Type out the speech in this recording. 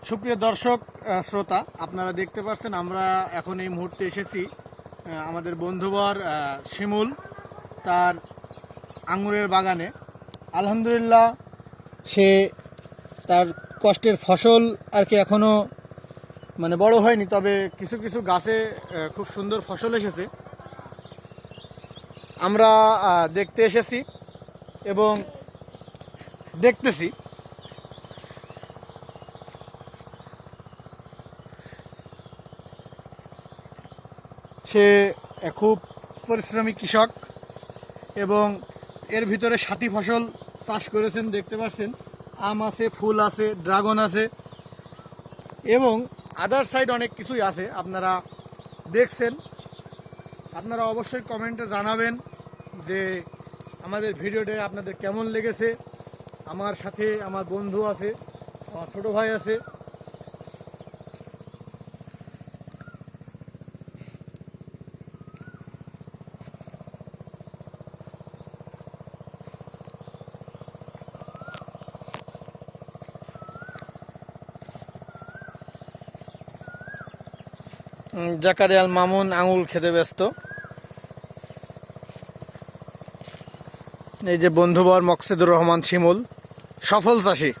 সুপ্রিয় দর্শক শ্রোতা, আপনারা দেখতে পাচ্ছেন আমরা এখন এই মুহূর্তে এসেছি আমাদের বন্ধুবর শিমুল তার আঙ্গুরের বাগানে। আলহামদুলিল্লাহ, সে তার কষ্টের ফসল আর কি এখনও বড় হয়নি, তবে কিছু কিছু গাছে খুব সুন্দর ফসল এসেছে। আমরা দেখতে এসেছি এবং দেখতেছি। সে খুব পরিশ্রমী কৃষক এবং এর ভিতরে সাথী ফসল চাষ করেছেন। দেখতে পাচ্ছেন আম আছে, ফুল আছে, ড্রাগন আছে এবং আদার সাইড অনেক কিছুই আছে। আপনারা দেখছেন, আপনারা অবশ্যই কমেন্টে জানাবেন যে আমাদের ভিডিওটা আপনাদের কেমন লেগেছে। আমার সাথে আমার বন্ধু আছে, আমার ছোট ভাই আছে। জাকারিয়াল মামুন আঙুল খেতে ব্যস্ত। এই যে বন্ধুবর মকসেদুর রহমান শিমুল, সফল চাষী।